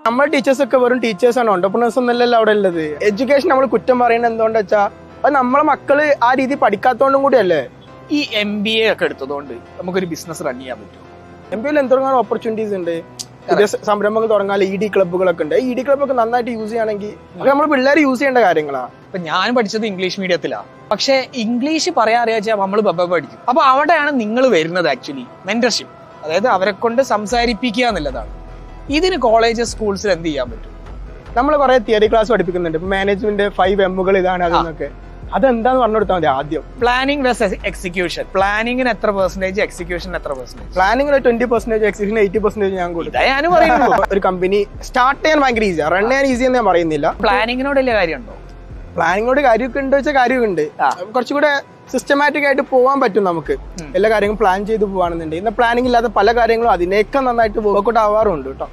നമ്മുടെ ടീച്ചേഴ്സ് ഒക്കെ വെറും ടീച്ചേഴ്സാണ്, ഓണ്ടർപ്രണേഴ്സ് ഒന്നല്ലല്ലോ അവിടെ ഉള്ളത്. എഡ്യൂക്കേഷൻ നമ്മൾ കുറ്റം പറയുന്നത് എന്തുകൊണ്ട് വെച്ചാൽ അത് നമ്മളെ മക്കള് ആ രീതി പഠിക്കാത്തതുകൊണ്ടും കൂടിയല്ലേ. ഈ MBA ഒക്കെ എടുത്തതുകൊണ്ട് നമുക്കൊരു ബിസിനസ് റൺ ചെയ്യാൻ പറ്റും. MBA എന്തെങ്കിലും ഓപ്പർച്യൂണിറ്റീസ് ഉണ്ട്, പുതിയ സംരംഭങ്ങൾ തുടങ്ങാൻ ED ക്ലബ്ബുകളൊക്കെ ഉണ്ട്. ED ക്ലബ്ബൊക്കെ നന്നായിട്ട് യൂസ് ചെയ്യണമെങ്കിൽ നമ്മൾ പിള്ളേർ യൂസ് ചെയ്യേണ്ട കാര്യങ്ങളാണ്. ഇപ്പൊ ഞാൻ പഠിച്ചത് ഇംഗ്ലീഷ് മീഡിയത്തിലാണ്, പക്ഷെ ഇംഗ്ലീഷ് പറയാൻ അറിയാച്ചാൽ നമ്മൾ പഠിക്കും. അപ്പൊ അവിടെയാണ് നിങ്ങൾ വരുന്നത്. ആക്ച്വലി മെന്റർഷിപ്പ്, അതായത് അവരെ കൊണ്ട് സംസാരിപ്പിക്കുക എന്നുള്ളതാണ്. ഇതിന് കോളേജസ് സ്കൂൾസിൽ എന്ത് ചെയ്യാൻ പറ്റും? നമ്മൾ കുറെ തിയറി ക്ലാസ് പഠിപ്പിക്കുന്നുണ്ട്. മാനേജ്മെന്റ് 5M ഇതാണ് അതെന്നൊക്കെ. അതെന്താന്ന് പറഞ്ഞു കൊടുത്താൽ മതി. ആദ്യം പ്ലാനിംഗ് വെസ് എക്സിക്യൂഷൻ. പ്ലാനിങ്ങിന് എത്ര %, എക്സിക്യൂഷൻ എത്ര %? പ്ലാനിങ്ങിന് 20%, എക്സിക്യൂഷൻ 80% ഞാൻ കൊടുക്കും. ഞാൻ പറയുന്നു ഒരു കമ്പനി സ്റ്റാർട്ട് ചെയ്യാൻ ഭയങ്കര ഈസിയാണ്, റൺ ചെയ്യാൻ ഈസി എന്ന് ഞാൻ പറയുന്നില്ല. പ്ലാനിങ്ങിനോട് വലിയ കാര്യമുണ്ടോ? പ്ലാനിങ്ങോട് കാര്യമൊക്കെ ഉണ്ട് വെച്ചാൽ കാര്യമുണ്ട്. കുറച്ചുകൂടെ സിസ്റ്റമാറ്റിക് ആയിട്ട് പോകാൻ പറ്റും നമുക്ക്. എല്ലാ കാര്യങ്ങളും പ്ലാൻ ചെയ്ത് പോവാണെന്നുണ്ട്. ഇന്ന് പ്ലാനിങ് ഇല്ലാത്ത പല കാര്യങ്ങളും അതിനേക്കാൾ നന്നായിട്ട് വർക്കൗട്ട് ആവാറുണ്ട് കേട്ടോ.